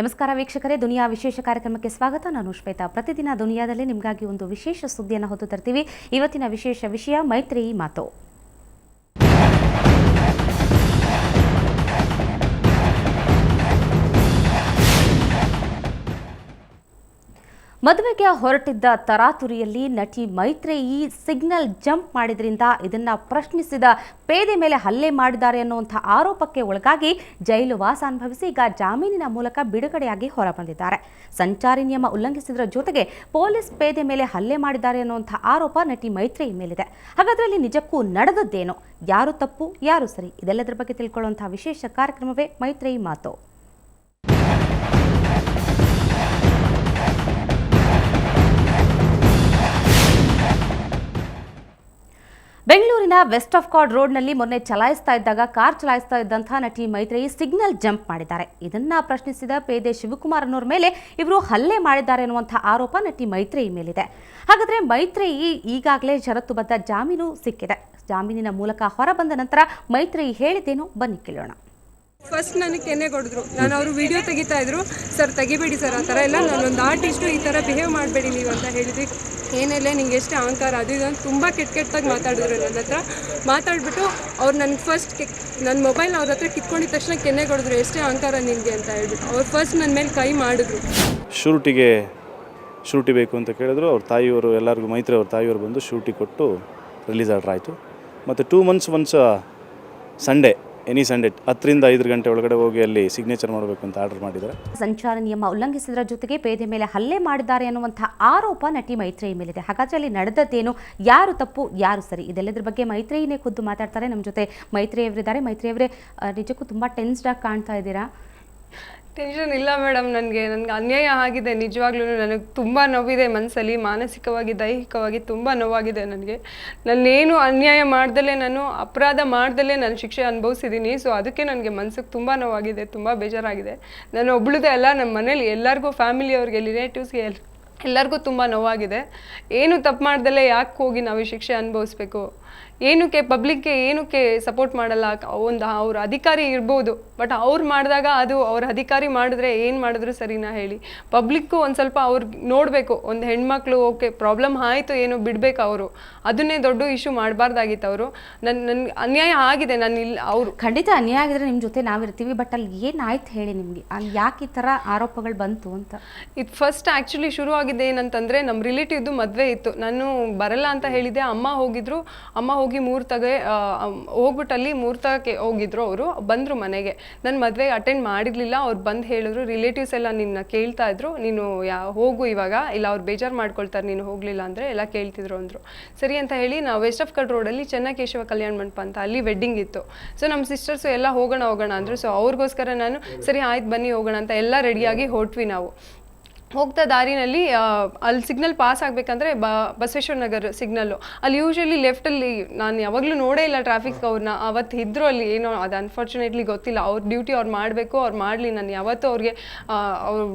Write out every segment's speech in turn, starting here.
ನಮಸ್ಕಾರ ವೀಕ್ಷಕರೇ, ದುನಿಯಾ ವಿಶೇಷ ಕಾರ್ಯಕ್ರಮಕ್ಕೆ ಸ್ವಾಗತ. ನಾನು ಶ್ವೇತಾ. ಪ್ರತಿದಿನ ದುನಿಯಾದಲ್ಲಿ ನಿಮಗಾಗಿ ಒಂದು ವಿಶೇಷ ಸುದ್ದಿಯನ್ನು ಹೊತ್ತು ತರ್ತೀವಿ. ಇವತ್ತಿನ ವಿಶೇಷ ವಿಷಯ ಮೈತ್ರೇಯಿ ಮಾತು. ಮದುವೆಗೆ ಹೊರಟಿದ್ದ ತರಾತುರಿಯಲ್ಲಿ ನಟಿ ಮೈತ್ರೇಯಿ ಸಿಗ್ನಲ್ ಜಂಪ್ ಮಾಡಿದ್ರಿಂದ ಇದನ್ನ ಪ್ರಶ್ನಿಸಿದ ಪೇದೆ ಮೇಲೆ ಹಲ್ಲೆ ಮಾಡಿದ್ದಾರೆ ಅನ್ನುವಂಥ ಆರೋಪಕ್ಕೆ ಒಳಗಾಗಿ ಜೈಲು ವಾಸ ಅನುಭವಿಸಿ ಈಗ ಜಾಮೀನಿನ ಮೂಲಕ ಬಿಡುಗಡೆಯಾಗಿ ಹೊರಬಂದಿದ್ದಾರೆ. ಸಂಚಾರಿ ನಿಯಮ ಉಲ್ಲಂಘಿಸಿದ್ರ ಜೊತೆಗೆ ಪೊಲೀಸ್ ಪೇದೆ ಮೇಲೆ ಹಲ್ಲೆ ಮಾಡಿದ್ದಾರೆ ಅನ್ನುವಂಥ ಆರೋಪ ನಟಿ ಮೈತ್ರೇಯಿ ಮೇಲಿದೆ. ಹಾಗಾದ್ರೆ ಅಲ್ಲಿ ನಿಜಕ್ಕೂ ನಡೆದದ್ದೇನು? ಯಾರು ತಪ್ಪು, ಯಾರು ಸರಿ? ಇದೆಲ್ಲದರ ಬಗ್ಗೆ ತಿಳ್ಕೊಳ್ಳುವಂತಹ ವಿಶೇಷ ಕಾರ್ಯಕ್ರಮವೇ ಮೈತ್ರೇಯಿ ಮಾತು. ಬೆಂಗಳೂರಿನ ವೆಸ್ಟ್ ಆಫ್ ಕಾರ್ಡ್ ರೋಡ್ನಲ್ಲಿ ಮೊನ್ನೆ ಕಾರ್ ಚಲಾಯಿಸ್ತಾ ಇದ್ದಂತಹ ನಟಿ ಮೈತ್ರೇಯಿ ಸಿಗ್ನಲ್ ಜಂಪ್ ಮಾಡಿದ್ದಾರೆ. ಇದನ್ನ ಪ್ರಶ್ನಿಸಿದ ಪೇದೆ ಶಿವಕುಮಾರ್ ಅನ್ನೋರ ಮೇಲೆ ಇವರು ಹಲ್ಲೆ ಮಾಡಿದ್ದಾರೆ ಅನ್ನುವಂಥ ಆರೋಪ ನಟಿ ಮೈತ್ರೇಯಿ ಮೇಲಿದೆ. ಹಾಗಾದ್ರೆ ಮೈತ್ರೇಯಿ ಈಗಾಗಲೇ ಷರತ್ತುಬದ್ಧ ಜಾಮೀನು ಸಿಕ್ಕಿದೆ. ಜಾಮೀನಿನ ಮೂಲಕ ಹೊರಬಂದ ನಂತರ ಮೈತ್ರೇಯಿ ಹೇಳಿದ್ದೇನು ಬನ್ನಿ ಕೇಳೋಣ. ಫಸ್ಟ್ ನನಗೆ ಕೆನ್ನೆ ಕೊಡಿದ್ರು. ನಾನು ಅವರು ವಿಡಿಯೋ ತೆಗಿತಾ ಇದ್ರು. ಸರ್ ತೆಗಿಬೇಡಿ ಸರ್, ಆ ಥರ ಎಲ್ಲ ನಾನೊಂದು ಆರ್ಟಿಸ್ಟು, ಈ ಥರ ಬಿಹೇವ್ ಮಾಡಬೇಡಿ ನೀವು ಅಂತ ಹೇಳಿದ್ವಿ. ಏನೆಲ್ಲ ನಿಂಗೆ ಎಷ್ಟು ಅಹಂಕಾರ ಅದು ಇದು ಅಂತ ತುಂಬ ಕೆಟ್ಟದಾಗಿ ಮಾತಾಡಿದ್ರು. ನನ್ನ ಹತ್ರ ಮಾತಾಡ್ಬಿಟ್ಟು ಅವ್ರು ನನಗೆ ಫಸ್ಟ್ ನನ್ನ ಮೊಬೈಲ್ ಅವ್ರ ಹತ್ರ ಕಿತ್ಕೊಂಡಿದ ತಕ್ಷಣ ಕೆನ್ನೆ ಕೊಡಿದ್ರು. ಎಷ್ಟೇ ಅಹಂಕಾರ ನಿನಗೆ ಅಂತ ಹೇಳ್ಬಿಟ್ಟು ಅವ್ರು ಫಸ್ಟ್ ನನ್ನ ಮೇಲೆ ಕೈ ಮಾಡಿದ್ರು. ಶೂರಿಟಿ ಬೇಕು ಅಂತ ಕೇಳಿದ್ರು. ಅವ್ರ ತಾಯಿಯವರು ಎಲ್ಲರಿಗೂ ಮೈತ್ರಿ ಅವ್ರ ತಾಯಿಯವರು ಬಂದು ಶೂರಿಟಿ ಕೊಟ್ಟು ರಿಲೀಸ್ ಆರ್ಡ್ರ್ ಆಯಿತು. ಮತ್ತು 2 months once Sunday, any Sunday 10 ರಿಂದ 5 ಗಂಟೆ ಒಳಗಡೆ ಹೋಗಿ ಅಲ್ಲಿ ಸಿಗ್ನೇಚರ್ ಮಾಡಬೇಕು ಅಂತ ಆರ್ಡರ್ ಮಾಡಿದ್ದಾರೆ. ಸಂಚಾರ ನಿಯಮ ಉಲ್ಲಂಘಿಸಿದ್ರ ಜೊತೆಗೆ ಪೇದೆ ಮೇಲೆ ಹಲ್ಲೆ ಮಾಡಿದ್ದಾರೆ ಅನ್ನುವಂಥ ಆರೋಪ ನಟಿ ಮೈತ್ರೇಯಿ ಮೇಲಿದೆ. ಹಾಗಾದ್ರೆ ಅಲ್ಲಿ ನಡೆದದ್ದೇನು? ಯಾರು ತಪ್ಪು, ಯಾರು ಸರಿ? ಇದೆಲ್ಲದರ ಬಗ್ಗೆ ಮೈತ್ರೇಯಿನೇ ಖುದ್ದು ಮಾತಾಡ್ತಾರೆ. ನಮ್ಮ ಜೊತೆ ಮೈತ್ರೇಯಿ ಅವರಿದ್ದಾರೆ. ಮೈತ್ರೇಯಿ ಅವರೇ, ನಿಜಕ್ಕೂ ತುಂಬ ಟೆನ್ಸ್ಡ್ ಆಗಿ ಕಾಣ್ತಾ ಇದ್ದೀರಾ? ಟೆನ್ಷನ್ ಇಲ್ಲ ಮೇಡಮ್, ನನಗೆ ಅನ್ಯಾಯ ಆಗಿದೆ. ನಿಜವಾಗ್ಲೂ ನನಗೆ ತುಂಬ ನೋವಿದೆ ಮನಸ್ಸಲ್ಲಿ, ಮಾನಸಿಕವಾಗಿ ದೈಹಿಕವಾಗಿ ತುಂಬ ನೋವಾಗಿದೆ. ನಾನೇನು ಅನ್ಯಾಯ ಮಾಡ್ದಲೇ, ನಾನು ಅಪರಾಧ ಮಾಡ್ದಲೇ ನಾನು ಶಿಕ್ಷೆ ಅನುಭವಿಸಿದ್ದೀನಿ. ಸೊ ಅದಕ್ಕೆ ನನಗೆ ಮನಸ್ಸಿಗೆ ತುಂಬ ನೋವಾಗಿದೆ, ತುಂಬ ಬೇಜಾರಾಗಿದೆ. ನಾನು ಒಬ್ಳದೇ ಅಲ್ಲ, ನಮ್ಮ ಮನೇಲಿ ಎಲ್ಲರಿಗೂ, ಫ್ಯಾಮಿಲಿಯವ್ರಿಗೆ, ರಿಲೇಟಿವ್ಸ್ಗೆ ಎಲ್ಲರಿಗೂ ತುಂಬ ನೋವಾಗಿದೆ. ಏನು ತಪ್ಪು ಮಾಡ್ದಲೇ ಯಾಕೆ ಹೋಗಿ ನಾವು ಶಿಕ್ಷೆ ಅನುಭವಿಸ್ಬೇಕು? ಏನಕ್ಕೆ ಪಬ್ಲಿಕ್ಗೆ ಏನಕ್ಕೆ ಸಪೋರ್ಟ್ ಮಾಡಲ್ಲ? ಅವ್ರ ಅಧಿಕಾರಿ ಇರ್ಬೋದು, ಬಟ್ ಅವ್ರು ಮಾಡಿದಾಗ ಅದು ಅವ್ರ ಅಧಿಕಾರಿ ಮಾಡಿದ್ರೆ ಏನು ಮಾಡಿದ್ರು ಸರಿನಾ ಹೇಳಿ? ಪಬ್ಲಿಕ್ಕು ಒಂದು ಸ್ವಲ್ಪ ಅವ್ರಿಗೆ ನೋಡಬೇಕು. ಒಂದು ಹೆಣ್ಮಕ್ಳು ಓಕೆ ಪ್ರಾಬ್ಲಮ್ ಆಯಿತು, ಏನೋ ಬಿಡಬೇಕು. ಅವರು ಅದನ್ನೇ ದೊಡ್ಡ ಇಶ್ಯೂ ಮಾಡಬಾರ್ದಾಗಿತ್ತು. ಅವರು ನನ್ಗೆ ಅನ್ಯಾಯ ಆಗಿದೆ. ನಾನು ಇಲ್ಲ, ಅವರು ಖಂಡಿತ ಅನ್ಯಾಯ ಆಗಿದ್ರೆ ನಿಮ್ಮ ಜೊತೆ ನಾವಿರ್ತೀವಿ. ಬಟ್ ಅಲ್ಲಿ ಏನಾಯ್ತು ಹೇಳಿ ನಿಮಗೆ? ಅಲ್ಲಿ ಯಾಕೆ ಈ ಥರ ಆರೋಪಗಳು ಬಂತು ಅಂತ? ಇದು ಫಸ್ಟ್ ಆ್ಯಕ್ಚುಲಿ ಶುರು ಆಗಿದೆ ಏನಂತಂದರೆ, ನಮ್ಮ ರಿಲೇಟಿವ್ದು ಮದುವೆ ಇತ್ತು. ನಾನು ಬರಲ್ಲ ಅಂತ ಹೇಳಿದ್ದೆ. ಅಮ್ಮ ಹೋಗಿದ್ರು. ಅಮ್ಮ ಹೋಗಿ ಮುಹೂರ್ತಗೆ ಹೋಗ್ಬಿಟ್ಟು ಅಲ್ಲಿ ಮುಹೂರ್ತಕ್ಕೆ ಹೋಗಿದ್ರು. ಅವರು ಬಂದರು ಮನೆಗೆ. ನನ್ನ ಮದುವೆಗೆ ಅಟೆಂಡ್ ಮಾಡಿರಲಿಲ್ಲ. ಅವ್ರು ಬಂದು ಹೇಳಿದ್ರು, ರಿಲೇಟಿವ್ಸ್ ಎಲ್ಲ ನಿನ್ನ ಕೇಳ್ತಾ ಇದ್ರು, ನೀನು ಹೋಗು ಇವಾಗ, ಇಲ್ಲ ಅವ್ರು ಬೇಜಾರು ಮಾಡ್ಕೊಳ್ತಾರೆ ನೀನು ಹೋಗಲಿಲ್ಲ ಅಂದರೆ ಎಲ್ಲ ಕೇಳ್ತಿದ್ರು ಅಂದರು. ಸರಿ ಅಂತ ಹೇಳಿ ನಾವು ವೆಸ್ಟ್ ಆಫ್ ಕಾರ್ಡ್ ರೋಡಲ್ಲಿ ಚೆನ್ನಕೇಶವ ಕಲ್ಯಾಣ ಮಂಟಪ ಅಂತ ಅಲ್ಲಿ ವೆಡ್ಡಿಂಗ್ ಇತ್ತು. ಸೊ ನಮ್ಮ ಸಿಸ್ಟರ್ಸು ಎಲ್ಲ ಹೋಗೋಣ ಅಂದರು. ಸೊ ಅವ್ರಿಗೋಸ್ಕರ ನಾನು ಸರಿ ಆಯ್ತು ಬನ್ನಿ ಹೋಗೋಣ ಅಂತ ಎಲ್ಲ ರೆಡಿಯಾಗಿ ಹೊರಟ್ವಿ. ನಾವು ಹೋಗ್ತಾ ದಾರಿನಲ್ಲಿ ಅಲ್ಲಿ ಸಿಗ್ನಲ್ ಪಾಸ್ ಆಗಬೇಕಂದ್ರೆ ಬಸವೇಶ್ವರ ನಗರ ಸಿಗ್ನಲ್ಲು ಅಲ್ಲಿ ಯೂಶ್ವಲಿ ಲೆಫ್ಟಲ್ಲಿ ನಾನು ಯಾವಾಗಲೂ ನೋಡೇ ಇಲ್ಲ ಟ್ರಾಫಿಕ್ ಅವ್ರನ್ನ. ಅವತ್ತು ಇದ್ದರು ಅಲ್ಲಿ, ಏನೋ ಅದು ಅನ್ಫಾರ್ಚುನೇಟ್ಲಿ ಗೊತ್ತಿಲ್ಲ. ಅವ್ರ ಡ್ಯೂಟಿ ಅವ್ರು ಮಾಡಬೇಕು, ಅವ್ರು ಮಾಡಲಿ. ನಾನು ಯಾವತ್ತೂ ಅವ್ರಿಗೆ ಅವ್ರು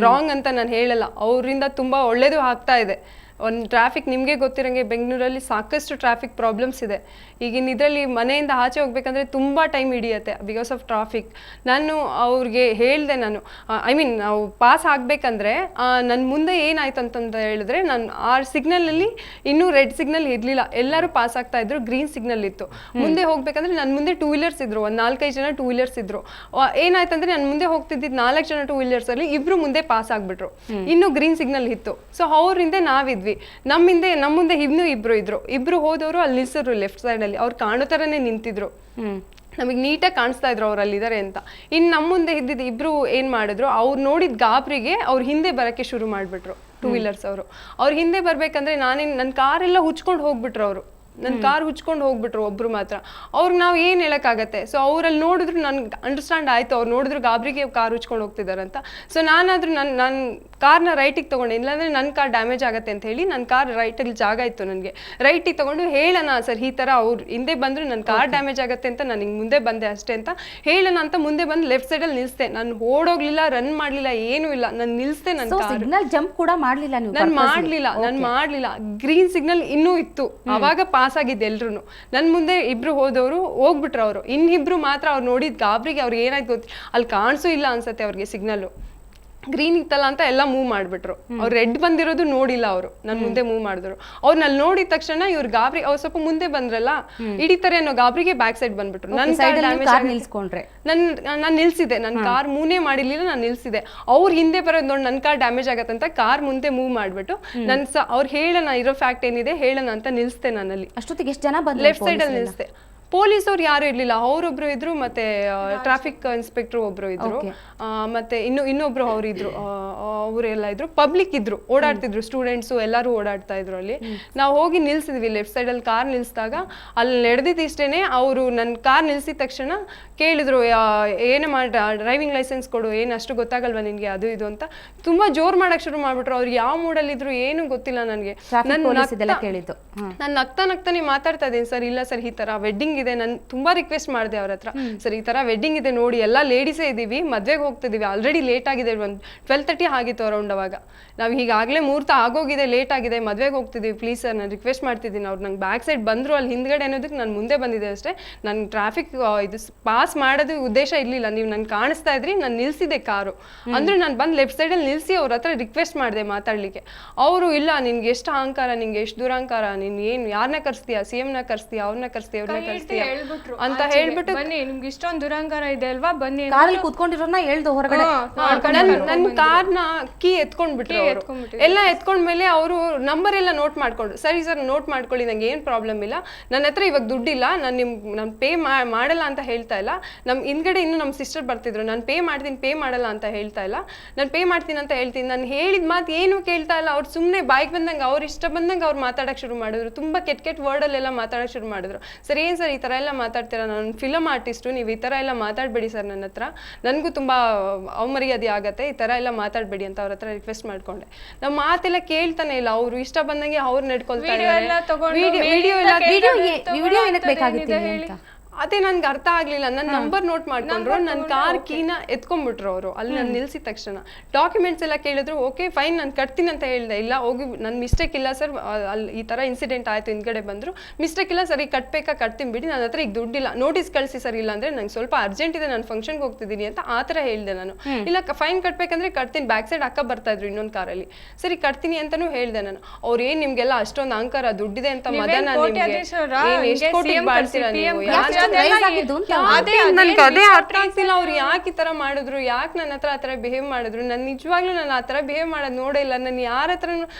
ರಾಂಗ್ ಅಂತ ನಾನು ಹೇಳಲ್ಲ. ಅವರಿಂದ ತುಂಬ ಒಳ್ಳೆಯದು ಆಗ್ತಾ ಇದೆ. ಒಂದು ಟ್ರಾಫಿಕ್ ನಿಮಗೆ ಗೊತ್ತಿರೋಂಗೆ ಬೆಂಗಳೂರಲ್ಲಿ ಸಾಕಷ್ಟು ಟ್ರಾಫಿಕ್ ಪ್ರಾಬ್ಲಮ್ಸ್ ಇದೆ. ಈಗಿನ ಇದರಲ್ಲಿ ಮನೆಯಿಂದ ಆಚೆ ಹೋಗ್ಬೇಕಂದ್ರೆ ತುಂಬ ಟೈಮ್ ಹಿಡಿಯುತ್ತೆ ಬಿಕಾಸ್ ಆಫ್ ಟ್ರಾಫಿಕ್. ನಾನು ಅವ್ರಿಗೆ ಹೇಳಿದೆ, ನಾವು ಪಾಸ್ ಆಗಬೇಕಂದ್ರೆ ನನ್ನ ಮುಂದೆ ಏನಾಯ್ತು ಅಂತಂತ ಹೇಳಿದ್ರೆ, ನಾನು ಆ ಸಿಗ್ನಲಲ್ಲಿ ಇನ್ನೂ ರೆಡ್ ಸಿಗ್ನಲ್ ಇರಲಿಲ್ಲ. ಎಲ್ಲರೂ ಪಾಸ್ ಆಗ್ತಾ ಇದ್ರು, ಗ್ರೀನ್ ಸಿಗ್ನಲ್ ಇತ್ತು. ಮುಂದೆ ಹೋಗ್ಬೇಕಂದ್ರೆ ನನ್ನ ಮುಂದೆ 2 ವೀಲರ್ಸ್ ಇದ್ರು, ಒಂದು 4-5 ಜನ 2 ವೀಲರ್ಸ್ ಇದ್ರು. ಏನಾಯ್ತಂದ್ರೆ ನನ್ನ ಮುಂದೆ ಹೋಗ್ತಿದ್ದಿದ್ದು 4 ಜನ 2 ವೀಲರ್ಸಲ್ಲಿ 2 ಮುಂದೆ ಪಾಸ್ ಆಗ್ಬಿಟ್ರು. ಇನ್ನೂ ಗ್ರೀನ್ ಸಿಗ್ನಲ್ ಇತ್ತು. ಸೊ ಅವ್ರಿಂದ ನಾವಿದ್ವಿ, ನಮ್ಮ ಮುಂದೆ ಇನ್ನೂ ಇಬ್ರು ಹೋದವರು ಅಲ್ಲಿ ನಿಲ್ಸಿದ್ರು ಲೆಫ್ಟ್ ಸೈಡ್ ಅಲ್ಲಿ. ಅವ್ರು ಕಾಣೋ ಥರನೇ ನಿಂತಿದ್ರು, ನಮಗೆ ನೀಟಾಗಿ ಕಾಣಿಸ್ತಾ ಇದ್ರು ಅವ್ರು ಅಲ್ಲಿದ್ದಾರೆ ಅಂತ. ಇನ್ನು ನಮ್ಮ ಮುಂದೆ ಇದ್ದಿದ್ದು ಇಬ್ರು ಏನು ಮಾಡಿದ್ರು, ಅವ್ರು ನೋಡಿದ ಗಾಬರಿಗೆ ಅವ್ರು ಹಿಂದೆ ಬರೋಕ್ಕೆ ಶುರು ಮಾಡಿಬಿಟ್ರು. 2 ವೀಲರ್ಸ್ ಅವ್ರು ಹಿಂದೆ ಬರ್ಬೇಕಂದ್ರೆ ನನ್ನ ಕಾರೆಲ್ಲ ಹುಚ್ಕೊಂಡು ಹೋಗ್ಬಿಟ್ರು. ನನ್ನ ಕಾರ್ ಹುಚ್ಕೊಂಡು ಹೋಗ್ಬಿಟ್ರು ಒಬ್ರು ಮಾತ್ರ. ಅವ್ರಿಗೆ ನಾವು ಏನು ಹೇಳೋಕ್ಕಾಗತ್ತೆ? ಸೊ ಅವರಲ್ಲಿ ನೋಡಿದ್ರು ನನ್ಗೆ ಅಂಡರ್ಸ್ಟ್ಯಾಂಡ್ ಆಯಿತು. ಅವ್ರು ನೋಡಿದ್ರು ಗಾಬರಿಗೆ ಕಾರ್ ಹುಚ್ಕೊಂಡು ಹೋಗ್ತಿದ್ದಾರೆ ಅಂತ. ಸೊ ನಾನಾದರೂ ನನ್ನ ಕಾರ್ನ ರೈಟಿಗೆ ತೊಗೊಂಡೆ, ಇಲ್ಲಾಂದರೆ ನನ್ನ ಕಾರ್ ಡ್ಯಾಮೇಜ್ ಆಗುತ್ತೆ ಅಂತ ಹೇಳಿ ನನ್ನ ಕಾರ್ ರೈಟಲ್ಲಿ ಜಾಗ ಇತ್ತು ನನಗೆ. ರೈಟಿಗೆ ತೊಗೊಂಡು ಹೇಳೋಣ ಸರ್, ಈ ಥರ ಅವ್ರು ಹಿಂದೆ ಬಂದರು, ನನ್ನ ಕಾರ್ ಡ್ಯಾಮೇಜ್ ಆಗುತ್ತೆ ಅಂತ ನಾನು ಹಿಂಗೆ ಮುಂದೆ ಬಂದೆ ಅಷ್ಟೇ ಅಂತ ಹೇಳೋಣ ಅಂತ ಮುಂದೆ ಬಂದು ಲೆಫ್ಟ್ ಸೈಡಲ್ಲಿ ನಿಲ್ಲಿಸ್ದೆ. ನಾನು ಓಡೋಗ್ಲಿಲ್ಲ, ರನ್ ಮಾಡಲಿಲ್ಲ, ಏನೂ ಇಲ್ಲ. ನಾನು ನಿಲ್ಲಿಸ್ದೆ. ನನ್ನ ಸಿಗ್ನಲ್ ಜಂಪ್ ಕೂಡ ಮಾಡಲಿಲ್ಲ. ನಾನು ಮಾಡಲಿಲ್ಲ. ಗ್ರೀನ್ ಸಿಗ್ನಲ್ ಇನ್ನೂ ಇತ್ತು. ಅವಾಗ ಪಾಸ್ ಆಗಿದ್ದು ಎಲ್ರು. ನನ್ನ ಮುಂದೆ ಇಬ್ರು ಹೋದವರು ಹೋಗ್ಬಿಟ್ರು. ಅವರು ಇನ್ನಿಬ್ರು ಮಾತ್ರ ಅವ್ರು ನೋಡಿದ ಗಾಬರಿಗೆ ಅವ್ರಿಗೆ ಏನಾಯ್ತು ಗೊತ್ತಿಲ್ಲ, ಅಲ್ಲಿ ಕಾಣಿಸೂ ಇಲ್ಲ ಅನ್ಸತ್ತೆ ಅವ್ರಿಗೆ ಸಿಗ್ನಲ್ಲು. ಗ್ರೀನ್ ಇತ್ತಲ್ಲ ಅಂತ ಎಲ್ಲ ಮೂವ್ ಮಾಡ್ಬಿಟ್ರು. ಅವ್ರು ರೆಡ್ ಬಂದಿರೋದು ನೋಡಿಲ್ಲ ಅವರು, ನನ್ ಮುಂದೆ ಮೂವ್ ಮಾಡಿದ್ರು. ಅವ್ರನ್ನ ನೋಡಿದ ತಕ್ಷಣ ಇವ್ರು ಗಾಬರಿ, ಅವ್ರು ಸ್ವಲ್ಪ ಮುಂದೆ ಬಂದ್ರಲ್ಲ, ಹಿಡಿತಾರೆ ಅನ್ನೋ ಗಾಬರಿಗೆ ಬ್ಯಾಕ್ ಸೈಡ್ ಬಂದ್ಬಿಟ್ರು. ನಾನು ನಿಲ್ಸಿದೆ, ನನ್ನ ಕಾರ್ ಮೂನೇ ಮಾಡಿರ್ಲಿಲ್ಲ, ನಾನು ನಿಲ್ಸಿದೆ. ಅವ್ರು ಹಿಂದೆ ಬರೋದು ನೋಡಿ ನನ್ನ ಕಾರ್ ಡ್ಯಾಮೇಜ್ ಆಗತ್ತಂತ ಕಾರ್ ಮುಂದೆ ಮೂವ್ ಮಾಡ್ಬಿಟ್ಟು ಅವ್ರು ಹೇಳೋಣ ಇರೋ ಫ್ಯಾಕ್ಟ್ ಏನಿದೆ ಹೇಳೋಣ ಅಂತ ನಿಲ್ಸ್ತೆ. ನಾನಲ್ಲಿ ಅಷ್ಟೊತ್ತಿಗೆ ಎಷ್ಟು ಜನ ಬಂದ್ರು? ಲೆಫ್ಟ್ ಸೈಡ್ ಅಲ್ಲಿ ನಿಲ್ಸ್ತೆ. ಪೊಲೀಸವ್ರು ಯಾರು ಇರ್ಲಿಲ್ಲ, ಅವರೊಬ್ರು ಇದ್ರು, ಮತ್ತೆ ಟ್ರಾಫಿಕ್ ಇನ್ಸ್ಪೆಕ್ಟರ್ ಒಬ್ರು ಇದ್ರು, ಮತ್ತೆ ಇನ್ನೊಬ್ರು ಅವ್ರಿದ್ರು, ಅವರೆಲ್ಲ ಇದ್ರು. ಪಬ್ಲಿಕ್ ಇದ್ರು, ಓಡಾಡ್ತಿದ್ರು, ಸ್ಟೂಡೆಂಟ್ಸ್ ಎಲ್ಲರೂ ಓಡಾಡ್ತಾ ಇದ್ರು. ಅಲ್ಲಿ ನಾವು ಹೋಗಿ ನಿಲ್ಸಿದ್ವಿ ಲೆಫ್ಟ್ ಸೈಡ್ ಅಲ್ಲಿ ಕಾರ್ ನಿಲ್ಸಿದಾಗ ಅಲ್ಲಿ ನಡೆದಿದ್ದೇನೆ. ಅವರು ನನ್ನ ಕಾರ್ ನಿಲ್ಸಿದ ತಕ್ಷಣ ಕೇಳಿದ್ರು, ಏನೇ ಡ್ರೈವಿಂಗ್ ಲೈಸೆನ್ಸ್ ಕೊಡು, ಏನು ಅಷ್ಟು ಗೊತ್ತಾಗಲ್ವಾ ನಿನ್ಗೆ ಅದು ಇದು ಅಂತ ತುಂಬಾ ಜೋರ್ ಮಾಡಕ್ ಶುರು ಮಾಡ್ಬಿಟ್ರು. ಅವ್ರು ಯಾವ ಮೂಡಲ್ಲಿ ಇದ್ರು ಏನು ಗೊತ್ತಿಲ್ಲ ನನಗೆ. ನಾನು ನಗ್ತಾನೆ ಮಾತಾಡ್ತಾ ಇದ್ದೀನಿ, ಸರ್ ಇಲ್ಲ ಸರ್ ಈ ತರ ವೆಡ್ಡಿಂಗ್ ಇದೆ, ನಾನು ತುಂಬಾ ರಿಕ್ವೆಸ್ಟ್ ಮಾಡಿದೆ ಅವ್ರ ಹತ್ರ, ಸರ್ ಈ ತರ ವೆಡ್ಡಿಂಗ್ ಇದೆ ನೋಡಿ, ಎಲ್ಲ ಲೇಡೀಸೇ ಇದೀವಿ, ಮದ್ವೆಗೆ ಹೋಗ್ತಿದೀವಿ, ಆಲ್ರೆಡಿ ಲೇಟ್ ಆಗಿದೆ, ಒಂದು 12:30 ಆಗಿತ್ತು ಅರೌಂಡ್. ಅವಾಗ ನಾವು ಹೀಗಾಗಲೇ ಮುಹೂರ್ತ ಆಗೋಗಿದೆ, ಲೇಟ್ ಆಗಿದೆ, ಮದ್ವೆಗೆ ಹೋಗ್ತಿದೀವಿ, ಪ್ಲೀಸ್ ಸರ್ ನಾನು ರಿಕ್ವೆಸ್ಟ್ ಮಾಡ್ತಿದ್ದೀನಿ. ಅವ್ರು ನಂಗೆ ಬ್ಯಾಕ್ ಸೈಡ್ ಬಂದ್ರು, ಅಲ್ಲಿ ಹಿಂದ್ಗಡೆ ಅನ್ನೋದಕ್ಕೆ ನಾನು ಮುಂದೆ ಬಂದಿದ್ದೆ ಅಷ್ಟೇ. ನಾನು ಟ್ರಾಫಿಕ್ ಇದು ಪಾಸ್ ಮಾಡೋದು ಉದ್ದೇಶ ಇರ್ಲಿಲ್ಲ, ನೀವು ನನ್ ಕಾಣಿಸ್ತಾ ಇದ್ರಿ, ನಾನು ನಿಲ್ಸಿದೆ ಕಾರು ಅಂದ್ರೆ. ನಾನು ಬಂದು ಲೆಫ್ಟ್ ಸೈಡ್ ಅಲ್ಲಿ ನಿಲ್ಸಿ ಅವ್ರ ಹತ್ರ ರಿಕ್ವೆಸ್ಟ್ ಮಾಡಿದೆ ಮಾತಾಡ್ಲಿಕ್ಕೆ. ಅವರು ಇಲ್ಲ ನಿನ್ಗೆ ಎಷ್ಟು ಅಹಂಕಾರ, ನಿಂಗೆ ಎಷ್ಟು ದುರಹಂಕಾರ, ನೀನ್ ಏನ್ ಯಾರನ್ನ ಕರ್ಸ್ತೀಯ, CM ನ ಕರ್ಸ್ತೀಯ, ಅವ್ರನ್ನ ಕರ್ಸ್ತೀಯ, ಅವ್ರನ್ನ ಕರ್ಸ್ತೀಯ ಅಂತ ಹೇಳ್ಬಿಟ್ಟು, ಬನ್ನಿ ನಿಮ್ಗೆ ಇಷ್ಟೊಂದು ದುರಂಕಾರ ಇದೆ ಅಲ್ವಾ, ಬನ್ನಿ ಕಾರಲ್ಲಿ ಕೂತ್ಕೊಂಡಿರೋನ್ನ ಹೇಳ್ದು ಹೊರಗಡೆ. ನನ್ ಕಾರ್ನ ಕೀ ಎತ್ಕೊಂಡ್ಬಿಟ್ರು ಅವರು. ಎಲ್ಲ ಎತ್ಕೊಂಡ್ಮೇಲೆ ಅವರು ನಂಬರ್ ಎಲ್ಲ ನೋಟ್ ಮಾಡ್ಕೊಂಡ್ರು. ಸರಿ ಸರ್ ನೋಟ್ ಮಾಡ್ಕೊಳ್ಳಿ, ನಂಗೆ ಏನ್ ಪ್ರಾಬ್ಲಮ್ ಇಲ್ಲ, ನನ್ನ ಹತ್ರ ಇವಾಗ ದುಡ್ಡಿಲ್ಲ, ನಾನು ಪೇ ಮಾಡಲ್ಲ ಅಂತ ಹೇಳ್ತಾ ಇಲ್ಲ. ನಮ್ ಹಿಂದ್ಗಡೆ ಇನ್ನು ನಮ್ಮ ಸಿಸ್ಟರ್ ಬರ್ತಿದ್ರು, ನಾನು ಪೇ ಮಾಡಲ್ಲ ಅಂತ ಹೇಳ್ತಾ ಇಲ್ಲ, ನಾನು ಪೇ ಮಾಡ್ತೀನಿ ಅಂತ ಹೇಳ್ತೀನಿ. ನಾನು ಹೇಳಿದ ಮಾತು ಏನು ಕೇಳ್ತಾ ಇಲ್ಲ. ಅವ್ರು ಸುಮ್ಮನೆ ಬಾಯ್ಗೆ ಬಂದಂಗೆ ಅವ್ರು ಇಷ್ಟ ಬಂದಂಗೆ ಅವ್ರು ಮಾತಾಡಕ್ ಶುರು ಮಾಡಿದ್ರು. ತುಂಬಾ ಕೆಟ್ಟ ವರ್ಡಲ್ಲೆಲ್ಲ ಮಾತಾಡಕ್ ಶುರು ಮಾಡಿದ್ರು. ಸರ್ ಏನ್ ಸರ್ ಈ ತರ ಎಲ್ಲ ಮಾತಾಡ್ತೀರಾ, ನಾನು ಫಿಲಮ್ ಆರ್ಟಿಸ್ಟು, ನೀವು ಈ ತರ ಎಲ್ಲ ಮಾತಾಡ್ಬೇಡಿ ಸರ್ ನನ್ನ ಹತ್ರ, ನನಗೂ ತುಂಬಾ ಅವಮರ್ಯಾದೆ ಆಗತ್ತೆ, ಈ ತರ ಎಲ್ಲ ಮಾತಾಡ್ಬೇಡಿ ಅಂತ ಅವ್ರ ಹತ್ರ ರಿಕ್ವೆಸ್ಟ್ ಮಾಡ್ಕೊಂಡೆ. ನಮ್ಮ ಮಾತೆಲ್ಲ ಕೇಳ್ತಾನೆ ಇಲ್ಲ, ಅವ್ರು ಇಷ್ಟ ಬಂದಂಗೆ ಅವ್ರು ನಡ್ಕೊಳ್ತಾ ಇದ್ದಾರೆ. ವಿಡಿಯೋ ಏನಕ್ಕೆ ಬೇಕಾಗಿತ್ತು ಅಂತ ಅದೇ ನನ್ಗೆ ಅರ್ಥ ಆಗ್ಲಿಲ್ಲ. ನನ್ನ ನಂಬರ್ ನೋಟ್ ಮಾಡ್ಕೊಂಡ್ರು, ನನ್ನ ಕಾರ್ ಕೀನ ಎತ್ಕೊಂಡ್ಬಿಟ್ರು ಅವರು. ಅಲ್ಲಿ ನಾನು ನಿಲ್ಸಿದ ತಕ್ಷಣ ಡಾಕ್ಯುಮೆಂಟ್ಸ್ ಎಲ್ಲ ಕೇಳಿದ್ರು. ಓಕೆ ಫೈನ್ ನಾನು ಕಟ್ತೀನಿ ಅಂತ ಹೇಳಿದೆ. ಇಲ್ಲ ಹೋಗಿ ನನ್ನ ಮಿಸ್ಟೇಕ್ ಇಲ್ಲ ಸರ್, ಅಲ್ಲಿ ಈ ತರ ಇನ್ಸಿಡೆಂಟ್ ಆಯ್ತು, ಹಿಂದ್ಗಡೆ ಬಂದ್ರು, ಮಿಸ್ಟೇಕ್ ಇಲ್ಲ ಸರ್, ಈಗ ಕಟ್ತೀನಿ ಬಿಡಿ, ನನ್ನ ಹತ್ರ ಈಗ ದುಡ್ಡಿಲ್ಲ, ನೋಟಿಸ್ ಕಳಿಸಿ ಸರ್, ಇಲ್ಲ ಅಂದ್ರೆ ನಂಗೆ ಸ್ವಲ್ಪ ಅರ್ಜೆಂಟ್ ಇದೆ, ನಾನು ಫಂಕ್ಷನ್ಗೆ ಹೋಗ್ತಿದ್ದೀನಿ ಅಂತ ಆ ತರ ಹೇಳಿದೆ ನಾನು. ಇಲ್ಲ ಫೈನ್ ಕಟ್ಬೇಕಂದ್ರೆ ಕಟ್ತೀನಿ, ಬ್ಯಾಕ್ ಸೈಡ್ ಅಕ್ಕ ಬರ್ತಾ ಇದ್ರು ಇನ್ನೊಂದು ಕಾರಲ್ಲಿ, ಸರಿ ಕಟ್ತೀನಿ ಅಂತಾನು ಹೇಳಿದೆ ನಾನು. ಅವ್ರು ಏನ್ ನಿಮ್ಗೆಲ್ಲ ಅಷ್ಟೊಂದು ಅಹಂಕಾರ, ದುಡ್ಡಿದೆ ಅಂತ ಮದನ, ನಿಮ್ಗೆ ಎಷ್ಟು ಕೋಟಿ ಬಾಳ್ತೀರಾ ನೀವು, ನನ್ಗೆ ಅದೇ ಅರ್ಥ ಆಗ್ತಿಲ್ಲ. ಅವ್ರು ಯಾಕೆ ಈ ತರ ಮಾಡಿದ್ರು, ಯಾಕೆ ನನ್ನ ಹತ್ರ ಆತರ ಬಿಹೇವ್ ಮಾಡಿದ್ರು. ನಾನು ನಿಜವಾಗ್ಲೂ ನಾನು ಆತರ ಬಿಹೇವ್ ಮಾಡೋದು ನೋಡೇ ಇಲ್ಲ. ನಾನು ಯಾರ ಹತ್ರ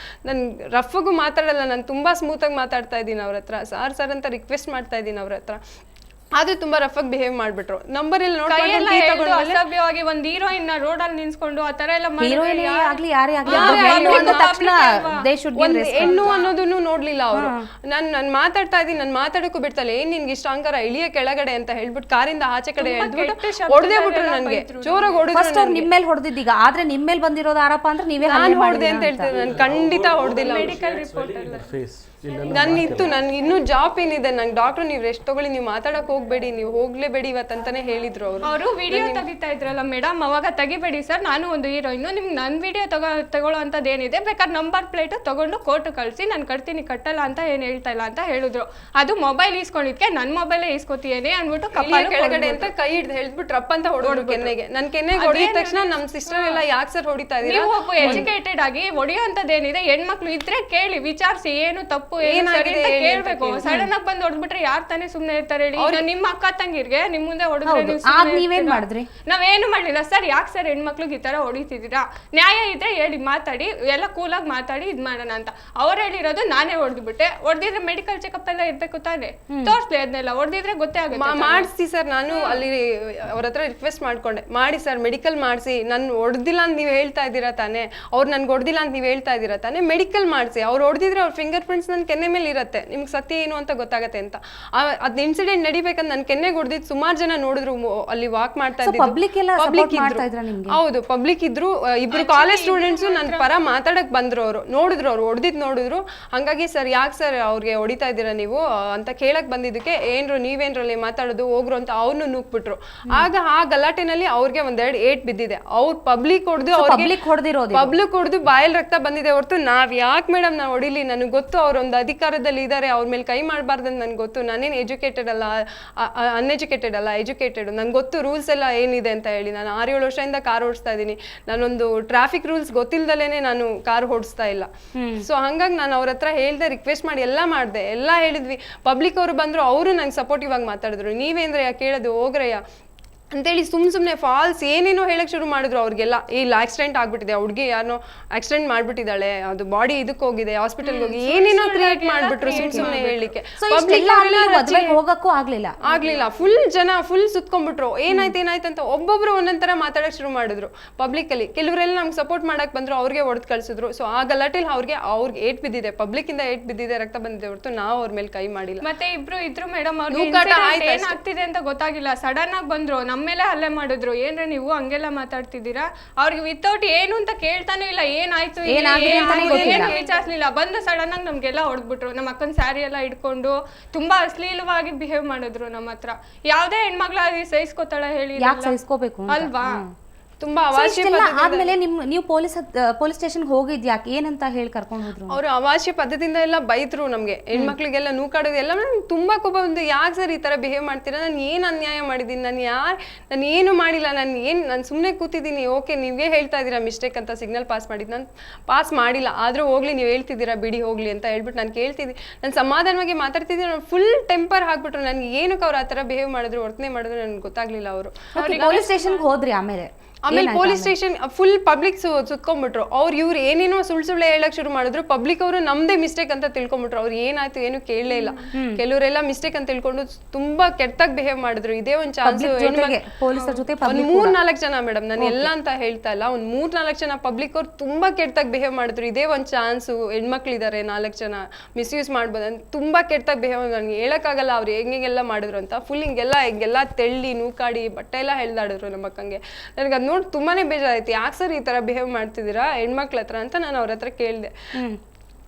ನಾನು ರಫ್ಫಗೂ ಮಾತಾಡಲ್ಲ, ನಾನು ತುಂಬಾ ಸ್ಮೂತ್ ಆಗಿ ಮಾತಾಡ್ತಾ ಇದ್ದೀನಿ ಅವ್ರ ಹತ್ರ, ಸರ್ ಅಂತ ರಿಕ್ವೆಸ್ಟ್ ಮಾಡ್ತಾ ಇದ್ದೀನಿ ಅವ್ರ ಹತ್ರ. ಆದ್ರೂ ತುಂಬಾ ರಫ್ ಆಗಿ ಬಿಹೇವ್ ಮಾಡ್ಬಿಟ್ರು. ನಂಬರ್ ಎಲ್ಲ ಅಸಭ್ಯವಾಗಿ ಒಂದ್ ಹೀರೋಯಿನ್ ರೋಡ್ ಅಲ್ಲಿ ನಿಲ್ಸ್ಕೊಂಡು ಆ ತರ ಎಲ್ಲ ಹೆಣ್ಣು ಅನ್ನೋದನ್ನು ನೋಡ್ಲಿಲ್ಲ ಅವರು. ನಾನ್ ಮಾತಾಡ್ತಾ ಇದೀನಿ, ನಾನು ಮಾತಾಡಕ್ಕೂ ಬಿಡ್ತಲ್ಲ, ಏನ್ ನಿನ್ಗೆ ಇಷ್ಟ ಅಹಂಕಾರ, ಇಳಿಯ ಕೆಳಗಡೆ ಅಂತ ಹೇಳ್ಬಿಟ್ಟು ಕಾರಿಂದ ಆಚೆ ಕಡೆ ಹೊಡೆದೇ ಬಿಟ್ರು. ನನ್ಗೆ ಜೋರಾಗಿ ಹೊಡೆದ್ರು. ನಿಮ್ಮೇಲೆ ಹೊಡೆದಿದ್ದೀಗ, ಆದ್ರೆ ನಿಮ್ಮೇಲೆ ಬಂದಿರೋದು ಆರೋಪ ಅಂದ್ರೆ ನೀವೇ ನಾನು ಹೊಡೆದೆ ಅಂತ ಹೇಳ್ತೇನೆ. ನಾನು ಖಂಡಿತ ಹೊಡೆದಿಲ್ಲ. ಮೆಡಿಕಲ್ ರಿಪೋರ್ಟ್ ನನ್ಗೆ ಇನ್ನೂ ಜಾಬ್ ಏನಿದೆ, ನಂಗೆ ಡಾಕ್ಟರ್ ನೀವು ರೆಸ್ಟ್ ತಗೊಳ್ಳಿ, ನೀವು ಮಾತಾಡಕ್ ಹೋಗ್ಬೇಡಿ, ನೀವು ಹೋಗ್ಲೇಬೇಡಿ ಇವತ್ತಂತಾನೆ ಹೇಳಿದ್ರು ಅವರು ವಿಡಿಯೋ ತೆಗಿತಾ ಇದ್ರಲ್ಲ ಮೇಡಮ್, ಅವಾಗ ತೆಗಿಬೇಡಿ ಸರ್, ನಾನು ಒಂದು ಹೀರೋಯಿನ್, ನಿಮ್ಗೆ ನನ್ ವಿಡಿಯೋ ತಗೊಳ್ಳೋ ಅಂತದ್ ಏನಿದೆ, ಬೇಕಾದ್ರೆ ನಂಬರ್ ಪ್ಲೇಟ್ ತಗೊಂಡು ಕೋರ್ಟ್ ಕಳ್ಸಿ, ನಾನು ಕಟ್ತೀನಿ, ಕಟ್ಟಲ್ಲ ಅಂತ ಏನ್ ಹೇಳ್ತಾ ಇಲ್ಲ ಅಂತ ಹೇಳಿದ್ರು. ಅದು ಮೊಬೈಲ್ ಇಸ್ಕೊಂಡಿದ್ಕೆ ನನ್ ಮೊಬೈಲೇ ಇಸ್ಕೊತೀಯೇನೆ ಅನ್ಬಿಟ್ಟು ಕೆಳಗಡೆ ಅಂತ ಕೈ ಹಿಡ್ದು ಹೇಳ್ಬಿಟ್ಟು ರಪ್ಪ ಅಂತ ಹೊಡೋರು ಕೆನ್ನೆಗೆ. ನನ್ ಕೆನ್ನೆಗೆ ಹೊಡಿದ ತಕ್ಷಣ ನಮ್ ಸಿಸ್ಟರ್ ಎಲ್ಲ ಯಾಕೆ ಸರ್ ಹೊಡಿತಾ ಇದೀರಾ? ನೀವು ಒಬ್ಬ ಎಜುಕೇಟೆಡ್ ಆಗಿ ಹೊಡಿಯೋ ಅಂತದೇನಿದೆ, ಹೆಣ್ಮಕ್ಳು ಇದ್ರೆ ಕೇಳಿ ವಿಚಾರಿಸಿ, ಏನು ತಪ್ಪು ಏನಾಗಿದೆ ಕೇಳ್ಬೇಕು. ಸಡನ್ ಆಗಿ ಬಂದು ಹೊಡೆದ್ಬಿಟ್ರೆ ಯಾರು ತಾನೇ ಸುಮ್ನೆ ಇರ್ತಾರೆ ಹೇಳಿ? ನಿಮ್ಮ ಅಕ್ಕ ತಂಗಿರ್ಗೆ ನಿಮ್ ಮುಂದೆ ಹೊಡೆದ್ರೆ ನೀವೇನ್ ಮಾಡಿದ್ರಿ? ನಾವೇನು ಮಾಡ್ಲಿಲ್ಲ ಸರ್. ಯಾಕೆ ಸರ್ ಹೆಣ್ಮಕ್ಳಿಗೆ ಈ ತರ ಹೊಡಿತಿದ್ದೀರಾ? ನ್ಯಾಯ ಇದೆ ಹೇಳಿ, ಮಾತಾಡಿ, ಎಲ್ಲ ಕೂಲಾಗಿ ಮಾತಾಡಿ ಇದ್ ಮಾಡೋಣ ಅಂತ. ಅವ್ರು ಹೇಳಿರೋದು ನಾನೇ ಹೊಡೆದ್ಬಿಟ್ಟೆ. ಹೊಡೆದಿದ್ರೆ ಮೆಡಿಕಲ್ ಚೆಕಪ್ ಎಲ್ಲ ಇರ್ಬೇಕು ತಾನೆ, ತೋರ್ಸ್ಲಿ ಅದನ್ನೆಲ್ಲ. ಹೊಡೆದಿದ್ರೆ ಗೊತ್ತೇ ಆಗುತ್ತೆ. ಮಾಡಿಸಿ ಸರ್, ನಾನು ಅಲ್ಲಿ ಅವ್ರ ಹತ್ರ ರಿಕ್ವೆಸ್ಟ್ ಮಾಡ್ಕೊಂಡೆ, ಮಾಡಿ ಸರ್ ಮೆಡಿಕಲ್ ಮಾಡಿಸಿ. ನನ್ ಹೊಡೆದಿಲ್ಲ ಅಂತ ನೀವು ಹೇಳ್ತಾ ಇದ್ದೀರಾ ತಾನೆ, ಅವ್ರು ನನ್ಗೆ ಹೊಡೆದಿಲ್ಲ ಅಂತ ನೀವು ಹೇಳ್ತಾ ಇದ್ದೀರಾ ತಾನೆ, ಮೆಡಿಕಲ್ ಮಾಡಿಸಿ. ಅವ್ರು ಹೊಡೆದಿದ್ರೆ ಅವ್ರ ಫಿಂಗರ್ ಪ್ರಿಂಟ್ಸ್ ನನ್ ಕೆನ್ನೆ ಮೇಲೆ ಇರುತ್ತೆ, ನಿಮ್ಗೆ ಸತ್ಯ ಏನು ಅಂತ ಗೊತ್ತಾಗತ್ತೆ ಅಂತ. ಅದ್ ಇನ್ಸಿಡೆಂಟ್ ನಡಿಬೇಕಂತ ನನ್ ಕೆನ್ನೆ ಹೊಡೆದಿದ್ದು ಸುಮಾರು ಜನ ನೋಡಿದ್ರು, ಅಲ್ಲಿ ವಾಕ್ ಮಾಡ್ತಾ ಇದ್ರು. ಹೌದು, ಪಬ್ಲಿಕ್ ಇದ್ರು. ಇಬ್ರು ಕಾಲೇಜ್ ಸ್ಟೂಡೆಂಟ್ಸ್ ನನ್ ಪರ ಮಾತಾಡಕ್ ಬಂದ್ರು. ಅವ್ರು ನೋಡಿದ್ರು, ಅವ್ರು ನೋಡಿದ್ರು. ಹಂಗಾಗಿ ಸರ್ ಯಾಕೆ ಸರ್ ಅವ್ರಿಗೆ ಹೊಡಿತಾ ಇದ್ದೀರಾ ನೀವು ಅಂತ ಕೇಳಕ್ ಬಂದಿದ್ದಕ್ಕೆ, ನೀವೇನ್ರಲ್ಲಿ ಮಾತಾಡೋದು ಹೋಗ್ರು ಅಂತ ಅವ್ರನ್ನು ನೂಕ್ಬಿಟ್ರು. ಆಗ ಆ ಗಲಾಟೆನಲ್ಲಿ ಅವ್ರಿಗೆ ಒಂದೆರಡು ಏಟ್ ಬಿದ್ದಿದೆ. ಅವ್ರು ಪಬ್ಲಿಕ್ ಹೊಡೆದು ಬಾಯಲ್ಲಿ ರಕ್ತ ಬಂದಿದೆ ಹೊರತು ನಾವ್ ಯಾಕೆ ಮೇಡಮ್ ನಾವ್ ಹೊಡಿಲಿ? ನನಗೆ ಗೊತ್ತು ಅವ್ರೊಂದು ಅಧಿಕಾರದಲ್ಲಿ ಇದ್ದಾರೆ, ಅವ್ರ ಮೇಲೆ ಕೈ ಮಾಡಬಾರ್ದು ಅಂತ ನನ್ಗೆ ಗೊತ್ತು. ನಾನೇನು ಎಜುಕೇಟೆಡ್ ಅಲ್ಲ, ಅನ್ಎಜುಕೇಟೆಡ್ ಅಲ್ಲ, ಎಜುಕೇಟೆಡ್, ನಂಗೆ ಗೊತ್ತು ರೂಲ್ಸ್ ಎಲ್ಲ ಏನಿದೆ ಅಂತ ಹೇಳಿ. ನಾನು 6-7 ವರ್ಷದಿಂದ ಕಾರ್ ಓಡಿಸ್ತಾ ಇದ್ದೀನಿ. ನಾನೊಂದು ಟ್ರಾಫಿಕ್ ರೂಲ್ಸ್ ಗೊತ್ತಿಲ್ದಲೇ ನಾನು ಕಾರ್ ಓಡಿಸ್ತಾ ಇಲ್ಲ. ಸೊ ಹಂಗಾಗಿ ನಾನು ಅವ್ರ ಹತ್ರ ಹೇಳ್ದೆ, ರಿಕ್ವೆಸ್ಟ್ ಮಾಡಿ ಎಲ್ಲ ಮಾಡಿದೆ, ಎಲ್ಲ ಹೇಳಿದ್ವಿ. ಪಬ್ಲಿಕ್ ಅವರು ಬಂದರು, ಅವರು ನಂಗೆ ಸಪೋರ್ಟಿವ್ ಆಗಿ ಮಾತಾಡಿದ್ರು. ನೀವೇಂದ್ರಯ್ಯ ಕೇಳೋದು, ಹೋಗ್ರಯ್ಯ ಅಂತೇಳಿ ಸುಮ್ಮನೆ ಫಾಲ್ಸ್ ಏನೇನೋ ಹೇಳಕ್ ಶುರು ಮಾಡಿದ್ರು ಅವ್ರಿಗೆಲ್ಲ. ಇಲ್ಲ ಆಕ್ಸಿಡೆಂಟ್ ಆಗ್ಬಿಟ್ಟಿದೆ, ಹುಡುಗಿ ಯಾರನ್ನೋ ಆಕ್ಸಿಡೆಂಟ್ ಮಾಡ್ಬಿಟ್ಟಿದ್ದಾಳೆ, ಅದು ಬಾಡಿ ಇದಕ್ಕೆ ಹೋಗಿದೆ, ಹಾಸ್ಪಿಟಲ್ಗೆ ಹೋಗಿ ಏನೇನೋ ಕ್ರಿಯೇಟ್ ಮಾಡ್ಬಿಟ್ರು ಸುಮ್ಮನೆ ಹೇಳಲಿಕ್ಕೆ. ಹೋಗಕ್ಕೂ ಆಗ್ಲಿಲ್ಲ. ಫುಲ್ ಸುತ್ಕೊಂಡ್ಬಿಟ್ರು. ಏನಾಯ್ತು ಅಂತ ಒಬ್ಬೊಬ್ರು ಒಂದೊಂದರ ಮಾತಾಡಕ್ ಶುರು ಮಾಡಿದ್ರು ಪಬ್ಲಿಕ್ ಅಲ್ಲಿ. ಕೆಲವರೆಲ್ಲ ನಮ್ಗೆ ಸಪೋರ್ಟ್ ಮಾಡಕ್ ಬಂದ್ರು, ಅವ್ರಿಗೆ ಹೊಡೆದ್ ಕಳ್ಸಿದ್ರು. ಸೊ ಆ ಗಲಾಟೆಲ್ ಅವ್ರಿಗೆ ಏಟ್ ಬಿದ್ದಿದೆ, ಪಬ್ಲಿಕ್ ಇಂದ ಏಟ್ ಬಿದ್ದಿದೆ, ರಕ್ತ ಬಂದಿದೆ ಹೊರತು ನಾವು ಅವ್ರ ಮೇಲೆ ಕೈ ಮಾಡಿಲ್ಲ. ಮತ್ತೆ ಇಬ್ರು ಇದ್ರು ಮೇಡಮ್, ಏನಾಗ್ತಿದೆ ಅಂತ ಗೊತ್ತಾಗಿಲ್ಲ, ಸಡನ್ ಆಗಿ ಬಂದ್ರು, ನಮ್ಮೇಲೆ ಹಲ್ಲೆ ಮಾಡಿದ್ರು. ಏನ್ರೆ ನೀವು ಹಂಗೆಲ್ಲ ಮಾತಾಡ್ತಿದ್ದೀರಾ? ಅವ್ರಿಗೆ ವಿತೌಟ್ ಏನು ಅಂತ ಕೇಳ್ತಾನೂ ಇಲ್ಲ, ಏನಾಯ್ತು ವಿಚಾರಿಸ್ಲಿಲ್ಲ, ಬಂದು ಸಡನ್ ಆಗಿ ನಮ್ಗೆಲ್ಲ ಹೊಡೆದ್ಬಿಟ್ರು. ನಮ್ಮ ಅಕ್ಕನ ಸ್ಯಾರಿ ಎಲ್ಲ ಇಟ್ಕೊಂಡು ತುಂಬಾ ಅಶ್ಲೀಲವಾಗಿ ಬಿಹೇವ್ ಮಾಡಿದ್ರು ನಮ್ಮ ಹತ್ರ. ಯಾವ್ದೇ ಹೆಣ್ಮಗ್ಳಾಗಿ ಸಹಿಸ್ಕೋತಾಳ ಹೇಳಿ? ಸಹಿಸ್ಕೋಬೇಕು ಅಲ್ವಾ? ತುಂಬಾ ಆದ್ಮೇಲೆ ನೀವು ಪೊಲೀಸ್ ಸ್ಟೇಷನ್ಗೆ ಹೋಗಿದ್ ಯಾಕೆ, ಏನಂತ ಹೇಳಿ ಕರ್ಕೊಂಡು ಹೋದ್ರು? ಅವರು ಅವಾಚ್ಯ ಪದ್ಧತಿಯಿಂದ ಎಲ್ಲ ಬೈದ್ರು ನಮ್ಗೆ, ಹೆಣ್ಮಕ್ಳಿಗೆಲ್ಲ ನೂಕಾಡೋದು ಎಲ್ಲ. ತುಂಬಾ ಕೋಪ ಬಂದು, ಯಾಕೆ ಸರ್ ಈ ತರ ಬಿಹೇವ್ ಮಾಡ್ತೀರಾ? ನಾನು ಏನ್ ಅನ್ಯಾಯ ಮಾಡಿದೀನಿ? ನಾನು ಏನು ಮಾಡಿಲ್ಲ, ನಾನು ಸುಮ್ಮನೆ ಕೂತಿದ್ದೀನಿ. ಓಕೆ, ನೀವೇ ಹೇಳ್ತಾ ಇದೀರಾ ಮಿಸ್ಟೇಕ್ ಅಂತ, ಸಿಗ್ನಲ್ ಪಾಸ್ ಮಾಡಿದ್, ನಾನು ಪಾಸ್ ಮಾಡಿಲ್ಲ, ಆದ್ರೂ ಹೋಗ್ಲಿ, ನೀವು ಹೇಳ್ತಿದ್ದೀರಾ ಬಿಡಿ ಹೋಗ್ಲಿ ಅಂತ ಹೇಳ್ಬಿಟ್ಟು ನಾನು ಕೇಳ್ತಿದ್ದೆ. ನಾನು ಸಮಾಧಾನವಾಗಿ ಮಾತಾಡ್ತಿದ್ದೀನಿ. ನಾನು ಫುಲ್ ಟೆಂಪರ್ ಹಾಕ್ಬಿಟ್ರು. ನನ್ಗೆ ಏನಕ್ಕೆ ಅವ್ರು ಆ ತರ ಬಿಹೇವ್ ಮಾಡಿದ್ರು, ವರ್ತನೆ ಮಾಡಿದ್ರು ನನ್ಗೆ ಗೊತ್ತಾಗ್ಲಿಲ್ಲ. ಅವರು ಪೊಲೀಸ್ ಸ್ಟೇಷನ್ಗೆ ಹೋದ್ರಿ? ಆಮೇಲೆ ಪೊಲೀಸ್ ಸ್ಟೇಷನ್ ಫುಲ್ ಪಬ್ಲಿಕ್ ಸುತ್ಕೊಂಡ್ಬಿಟ್ರು. ಅವ್ರು ಏನೇನೋ ಸುಳ್ಳು ಹೇಳಕ್ ಶುರು ಮಾಡಿದ್ರು. ಪಬ್ಲಿಕ್ ಅವರು ನಮ್ದೇ ಮಿಸ್ಟೇಕ್ ಅಂತ ತಿಳ್ಕೊಂಡ್ಬಿಟ್ರು. ಅವ್ರು ಏನಾಯ್ತು ಏನು ಕೇಳಲೇ ಇಲ್ಲ. ಕೆಲವರೆಲ್ಲ ಮಿಸ್ಟೇಕ್ ಅಂತ ತಿಳ್ಕೊಂಡು ತುಂಬಾ ಕೆಟ್ಟದಾಗ ಬಿಹೇವ್ ಮಾಡಿದ್ರು. ಇದೇ ಒಂದ್ ಚಾನ್ಸ್. ಒಂದ್ 3-4 ಜನ ಮೇಡಮ್, ನಾನು ಎಲ್ಲ ಅಂತ ಹೇಳ್ತಾ ಇಲ್ಲ, ಒಂದ್ 3-4 ಜನ ಪಬ್ಲಿಕ್ ಅವ್ರು ತುಂಬಾ ಕೆಟ್ಟದಾಗ ಬಿಹೇವ್ ಮಾಡಿದ್ರು. ಇದೇ ಒಂದ್ ಚಾನ್ಸ್, ಹೆಣ್ಮಕ್ಳಿದಾರೆ 4 ಜನ, ಮಿಸ್ಯೂಸ್ ಮಾಡ್ಬೋದು ಅಂತ ತುಂಬಾ ಕೆಟ್ಟದಾಗ ಬಿಹೇವ್. ನನ್ಗೆ ಹೇಳಕ್ಕಾಗಲ್ಲ ಅವ್ರು ಹೆಂಗೆಲ್ಲ ಮಾಡಿದ್ರು ಅಂತ. ಫುಲ್ ಹಿಂಗೆಲ್ಲ ತೆಳ್ಳಿ ನೂಕಾಡಿ ಬಟ್ಟೆ ಎಲ್ಲ ಹೇಳ್ದಾಡಿದ್ರು ನಮ್ಮ ಅಕ್ಕಂಗೆ. ನನಗೆ ಅದ್ ನೋಡಿ ತುಂಬಾನೇ ಬೇಜಾರಾಯ್ತು. ಯಾಕೆ ಸರ್ ಈ ತರ ಬಿಹೇವ್ ಮಾಡ್ತಿದ್ದೀರಾ ಹೆಣ್ಮಕ್ಳ ಹತ್ರ ಅಂತ ನಾನು ಅವ್ರ ಹತ್ರ ಕೇಳಿದೆ.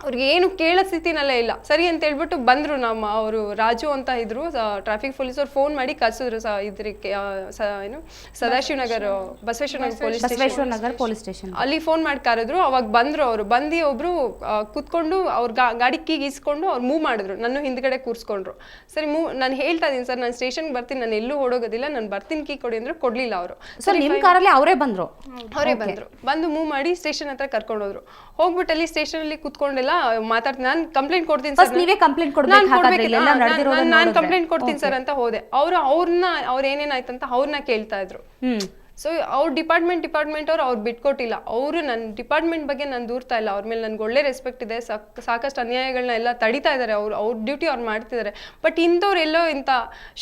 ಅವ್ರಿಗೆ ಏನು ಕೇಳೋ ಸ್ಥಿತಿನಲ್ಲೇ ಇಲ್ಲ. ಸರಿ ಅಂತ ಹೇಳ್ಬಿಟ್ಟು ಬಂದ್ರು. ಅವರು ರಾಜು ಅಂತ ಇದ್ರು, ಟ್ರಾಫಿಕ್ ಪೊಲೀಸ್ ಅವ್ರು ಫೋನ್ ಮಾಡಿ ಕರ್ಸಿದ್ರು. ಇದಕ್ಕೆ ಏನು ಸದಾಶಿವನಗರ್ ಬಸವೇಶ್ವರ ಪೊಲೀಸ್ ಸ್ಟೇಷನ್ ಅಲ್ಲಿ ಫೋನ್ ಮಾಡಿ ಕರೆದ್ರು. ಅವಾಗ ಬಂದ್ರು. ಅವರು ಬಂದು ಒಬ್ರು ಕುತ್ಕೊಂಡು ಅವ್ರ ಗಾಡಿ ಕೀ ಗೀಸ್ಕೊಂಡು ಅವ್ರು ಮೂವ್ ಮಾಡಿದ್ರು. ನನ್ನ ಹಿಂದ್ಗಡೆ ಕೂರ್ಸ್ಕೊಂಡ್ರು. ಸರಿ ನಾನು ಹೇಳ್ತಾ ಇದೀನಿ ಸರ್, ನಾನು ಸ್ಟೇಷನ್ಗೆ ಬರ್ತೀನಿ, ನಾನು ಎಲ್ಲೂ ಓಡೋಗೋದಿಲ್ಲ, ನಾನು ಬರ್ತೀನಿ, ಕೀ ಕೊಡಿ ಅಂದ್ರು. ಕೊಡ್ಲಿಲ್ಲ ಅವರು. ನಿಮ್ ಕಾರಲ್ಲಿ ಅವರೇ ಬಂದ್ರು ಬಂದು ಮೂವ್ ಮಾಡಿ ಸ್ಟೇಷನ್ ಹತ್ರ ಕರ್ಕೊಂಡು ಹೋದ್ರು. ಹೋಗ್ಬಿಟ್ಟು ಅಲ್ಲಿ ಸ್ಟೇಷನ್ ಅಲ್ಲಿ ಕುತ್ಕೊಂಡೆಲ್ಲ ಮಾತಾಡ್ತೀನಿ. ನಾನು ಕಂಪ್ಲೇಂಟ್ ಕೊಡ್ತೀನಿ ಸರ್, ನಾನು ಕಂಪ್ಲೇಂಟ್ ಕೊಡ್ತೀನಿ ಸರ್ ಅಂತ ಹೋದೆ. ಅವ್ರು ಏನೇನಾಯ್ತಂತ ಅವ್ರನ್ನ ಕೇಳ್ತಾ ಇದ್ರು. ಸೊ ಅವ್ರ ಡಿಪಾರ್ಟ್ಮೆಂಟ್ ಅವ್ರು ಬಿಟ್ಕೊಟ್ಟಿಲ್ಲ. ಅವರು ನನ್ನ ಡಿಪಾರ್ಟ್ಮೆಂಟ್ ಬಗ್ಗೆ ನಾನು ದೂರ್ತಾ ಇಲ್ಲ. ಅವ್ರ ಮೇಲೆ ನನ್ಗೆ ಒಳ್ಳೆ ರೆಸ್ಪೆಕ್ಟ್ ಇದೆ. ಸಾಕಷ್ಟು ಅನ್ಯಾಯಗಳನ್ನ ಎಲ್ಲ ತಡಿತಾ ಇದ್ದಾರೆ. ಅವ್ರ ಡ್ಯೂಟಿ ಅವ್ರು ಮಾಡ್ತಿದ್ದಾರೆ. ಬಟ್ ಇಂಥವ್ರು ಎಲ್ಲೋ ಇಂಥ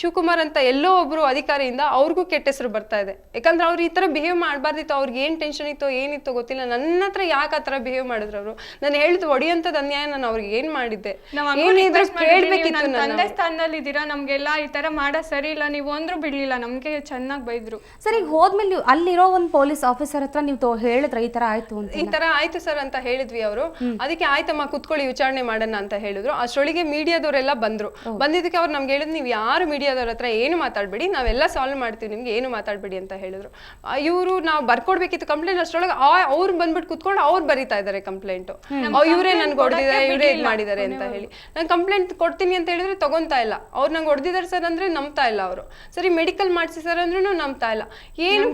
ಶಿವಕುಮಾರ್ ಅಂತ ಎಲ್ಲೋ ಒಬ್ರು ಅಧಿಕಾರಿಯಿಂದ ಅವ್ರಿಗೂ ಕೆಟ್ಟ ಹೆಸರು ಬರ್ತಾ ಇದೆ. ಯಾಕಂದ್ರೆ ಅವ್ರು ಈ ತರ ಬಿಹೇವ್ ಮಾಡಬಾರ್ದಿತ್ತು. ಅವ್ರಿಗೆ ಏನ್ ಟೆನ್ಷನ್ ಇತ್ತೋ ಏನಿತ್ತೋ ಗೊತ್ತಿಲ್ಲ. ನನ್ನ ಹತ್ರ ಯಾಕೆ ಆ ತರ ಬಿಹೇವ್ ಮಾಡಿದ್ರು ಅವರು? ನಾನು ಹೇಳಿದ್ದು ಹೊಡಿಯಂತದ್ ಅನ್ಯಾಯ ನಾನು ಅವ್ರಿಗೆ ಏನ್ ಮಾಡಿದ್ದೆ? ಕೇಳ್ಬೇಕಿತ್ತು. ತಂದೆ ಸ್ಥಾನದಲ್ಲಿ ಇದ್ದೀರಾ, ನಮ್ಗೆಲ್ಲ ಈ ತರ ಮಾಡೋ ಸರಿ ಇಲ್ಲ ನೀವು ಅಂದ್ರೂ ಬಿಡ್ಲಿಲ್ಲ, ನಮ್ಗೆ ಚೆನ್ನಾಗಿ ಬೈದ್ರು. ಸರಿ, ಹೋದ್ಮೇಲೆ ಅಲ್ಲಿರೋ ಒಂದು ಪೊಲೀಸ್ ಆಫೀಸರ್ ಹತ್ರ ನೀವು ಹೇಳಿದ್ರೆ ಈ ತರ ಆಯ್ತು ಅಂತ? ಈ ತರ ಆಯ್ತು ಸರ್ ಅಂತ ಹೇಳಿದ್ವಿ. ಅವರು ಅದಕ್ಕೆ ಆಯ್ತಮ್ಮ ಕುತ್ಕೊಳ್ಳಿ ವಿಚಾರಣೆ ಮಾಡೋಣ ಅಂತ ಹೇಳಿದ್ರು. ಅಷ್ಟೊಳಗೆ ಮೀಡಿಯಾದವರೆಲ್ಲ ಬಂದ್ರು. ಬಂದಿದ್ದಕ್ಕೆ ಅವ್ರು ನಮ್ಗೆ ಹೇಳಿದ್ರು, ನೀವು ಯಾರು ಮೀಡಿಯಾದವ್ರ ಹತ್ರ ಏನು ಮಾತಾಡ್ಬೇಡಿ, ನಾವೆಲ್ಲ ಸಾಲ್ವ್ ಮಾಡ್ತೀವಿ, ನಿಮ್ಗೆ ಏನು ಮಾತಾಡ್ಬೇಡಿ ಅಂತ ಹೇಳಿದ್ರು. ಇವರು ನಾವು ಬರ್ಕೊಡ್ಬೇಕಿತ್ತು ಕಂಪ್ಲೇಂಟ್. ಅಷ್ಟೊಳಗೆ ಅವ್ರು ಬಂದ್ಬಿಟ್ಟು ಕುತ್ಕೊಂಡು ಅವ್ರು ಬರೀತಾ ಇದಾರೆ ಕಂಪ್ಲೇಂಟ್. ಇವರೇ ನನ್ಗೆ ಹೊಡೆದಿದ್ದಾರೆ, ಇವರೇ ಇದು ಮಾಡಿದ್ದಾರೆ ಅಂತ ಹೇಳಿ. ನಾನು ಕಂಪ್ಲೇಂಟ್ ಕೊಡ್ತೀನಿ ಅಂತ ಹೇಳಿದ್ರೆ ತಗೊಂತಾ ಇಲ್ಲ. ಅವ್ರು ನಂಗೆ ಹೊಡೆದಿದ್ದಾರೆ ಸರ್ ಅಂದ್ರೆ ನಂಬ್ತಾ ಇಲ್ಲ ಅವರು. ಸರಿ ಮೆಡಿಕಲ್ ಮಾಡಿಸಿ ಸರ್ ಅಂದ್ರೂ ನಂಬ್ತಾ ಇಲ್ಲ. ಏನು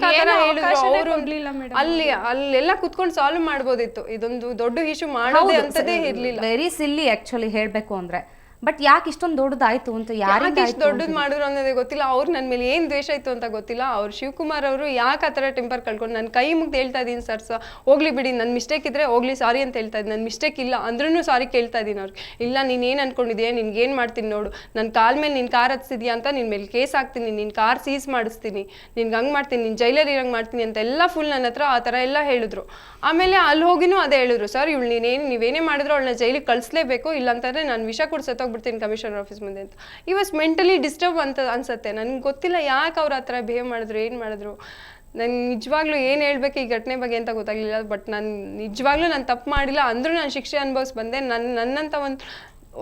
ಅಲ್ಲೆಲ್ಲ ಕುತ್ಕೊಂಡು ಸಾಲ್ವ್ ಮಾಡ್ಬೋದಿತ್ತು. ಇದೊಂದು ದೊಡ್ಡ ಇಶ್ಯೂ ಮಾಡೋದೇ ಅಂತದೇ ಇರ್ಲಿಲ್ಲ. ವೆರಿ ಸಿಲ್ಲಿ ಆಕ್ಚುಲಿ ಹೇಳ್ಬೇಕು ಅಂದ್ರೆ. ಬಟ್ ಯಾಕೆ ಇಷ್ಟೊಂದು ದೊಡ್ಡದಾಯ್ತು ಅಂತ, ಯಾರಿಗೆ ಇಷ್ಟು ದೊಡ್ಡದು ಮಾಡಿದ್ರು ಅನ್ನೋದೇ ಗೊತ್ತಿಲ್ಲ. ಅವ್ರು ನನ್ನ ಮೇಲೆ ಏನ್ ದ್ವೇಷ ಇತ್ತು ಅಂತ ಗೊತ್ತಿಲ್ಲ. ಅವ್ರು ಶಿವಕುಮಾರ್ ಅವರು ಯಾಕೆ ಆ ಥರ ಟೆಂಪರ್ ಕಳ್ಕೊಂಡು ನಾನು ಕೈ ಮುಗ್ದು ಹೇಳ್ತಾ ಇದ್ದೀನಿ ಸರ್, ಹೋಗ್ಲಿ ಬಿಡಿ, ನನ್ನ ಮಿಸ್ಟೇಕ್ ಇದ್ರೆ ಹೋಗ್ಲಿ, ಸಾರಿ ಅಂತ ಹೇಳ್ತಾ ಇದ್ದೀನಿ. ನನ್ನ ಮಿಸ್ಟೇಕ್ ಇಲ್ಲ ಅಂದ್ರೂ ಸಾರಿ ಕೇಳ್ತಾ ಇದ್ದೀನಿ ಅವ್ರಿಗೆ. ಇಲ್ಲ ನೀನು ಏನು ಅನ್ಕೊಂಡಿದ್ಯಾ, ನಿನ್ಗೆ ಏನು ಮಾಡ್ತೀನಿ ನೋಡು, ನನ್ನ ಕಾಲ್ ಮೇಲೆ ನಿನ್ನ ಕಾರ್ ಹತ್ಸಿದ್ಯಾ ಅಂತ ನಿನ್ನ ಮೇಲೆ ಕೇಸ್ ಹಾಕ್ತೀನಿ, ನಿನ್ನ ಕಾರ್ ಸೀಸ್ ಮಾಡಿಸ್ತೀನಿ, ನಿನ್ಗೆ ಹಂಗೆ ಮಾಡ್ತೀನಿ, ನಿನ್ನ ಜೈಲಲ್ಲಿ ಇರಂಗೆ ಮಾಡ್ತೀನಿ ಅಂತ ಎಲ್ಲ ಫುಲ್ ನನ್ನ ಹತ್ರ ಆ ಥರ ಎಲ್ಲ ಹೇಳಿದ್ರು. ಆಮೇಲೆ ಅಲ್ಲಿ ಹೋಗಿನೂ ಅದೇ ಹೇಳಿದ್ರು, ಸರ್ ಇವಳು ನೀವೇನೇ ಮಾಡಿದ್ರು ಅವಳನ್ನ ಜೈಲಿಗೆ ಕಳಿಸ್ಲೇಬೇಕು, ಇಲ್ಲಾಂತಂದ್ರೆ ನಾನು ವಿಷ ಕೂಡ ಸತ್ತೋಗ್ಬಿಡ್ತೀನಿ ಕಮಿಷನರ್ ಆಫೀಸ್ ಮುಂದೆ ಅಂತ. ಈ ವಾಸ್ ಮೆಂಟಲಿ ಡಿಸ್ಟರ್ಬ್ ಅಂತ ಅನ್ಸುತ್ತೆ. ನನ್ಗೆ ಗೊತ್ತಿಲ್ಲ ಯಾಕೆ ಅವ್ರು ಆ ಥರ ಬಿಹೇವ್ ಮಾಡಿದ್ರು, ಏನು ಮಾಡಿದ್ರು. ನನ್ಗೆ ನಿಜವಾಗ್ಲೂ ಏನು ಹೇಳ್ಬೇಕು ಈ ಘಟನೆ ಬಗ್ಗೆ ಅಂತ ಗೊತ್ತಾಗಲಿಲ್ಲ. ಬಟ್ ನಾನು ನಿಜವಾಗ್ಲೂ ನಾನು ತಪ್ಪು ಮಾಡಿಲ್ಲ ಅಂದರೂ ನಾನು ಶಿಕ್ಷೆ ಅನುಭವಿಸಿ ಬಂದೆ. ನನ್ನಂತ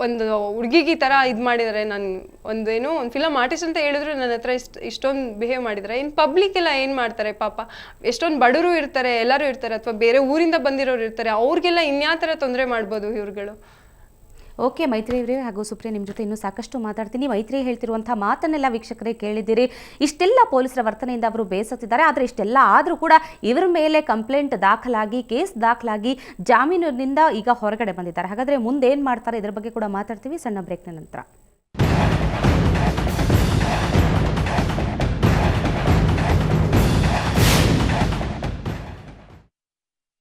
ಒಂದು ಹುಡುಗಿಗೆ ಈ ಥರ ಇದು ಮಾಡಿದ್ದಾರೆ. ನಾನು ಒಂದು ಫಿಲಮ್ ಆರ್ಟಿಸ್ಟ್ ಅಂತ ಹೇಳಿದ್ರು ನನ್ನ ಹತ್ರ ಇಷ್ಟೊಂದು ಬಿಹೇವ್ ಮಾಡಿದ್ದಾರೆ. ಇನ್ನು ಪಬ್ಲಿಕ್ ಎಲ್ಲ ಏನು ಮಾಡ್ತಾರೆ ಪಾಪ, ಎಷ್ಟೊಂದು ಬಡವರು ಇರ್ತಾರೆ, ಎಲ್ಲರೂ ಇರ್ತಾರೆ, ಅಥವಾ ಬೇರೆ ಊರಿಂದ ಬಂದಿರೋರು ಇರ್ತಾರೆ, ಅವ್ರಿಗೆಲ್ಲ ಇನ್ಯಾವ ಥರ ತೊಂದರೆ ಮಾಡ್ಬೋದು ಇವ್ರುಗಳು. ಓಕೆ ಮೈತ್ರಿ ಅವರೇ ಹಾಗೂ ಸುಪ್ರಿಯಾ, ನಿಮ್ಮ ಜೊತೆ ಇನ್ನೂ ಸಾಕಷ್ಟು ಮಾತಾಡ್ತೀನಿ. ಮೈತ್ರಿ ಹೇಳ್ತಿರುವಂಥ ಮಾತನ್ನೆಲ್ಲ ವೀಕ್ಷಕರೇ ಕೇಳಿದ್ದೀರಿ. ಇಷ್ಟೆಲ್ಲ ಪೊಲೀಸರ ವರ್ತನೆಯಿಂದ ಅವರು ಬೇಸತ್ತಿದ್ದಾರೆ. ಆದರೆ ಇಷ್ಟೆಲ್ಲ ಆದರೂ ಕೂಡ ಇವರ ಮೇಲೆ ಕಂಪ್ಲೇಂಟ್ ದಾಖಲಾಗಿ, ಕೇಸ್ ದಾಖಲಾಗಿ ಜಾಮೀನಿನಿಂದ ಈಗ ಹೊರಗಡೆ ಬಂದಿದ್ದಾರೆ. ಹಾಗಾದರೆ ಮುಂದೆ ಏನು ಮಾಡ್ತಾರೆ ಇದ್ರ ಬಗ್ಗೆ ಕೂಡ ಮಾತಾಡ್ತೀವಿ ಸಣ್ಣ ಬ್ರೇಕ್ನ ನಂತರ.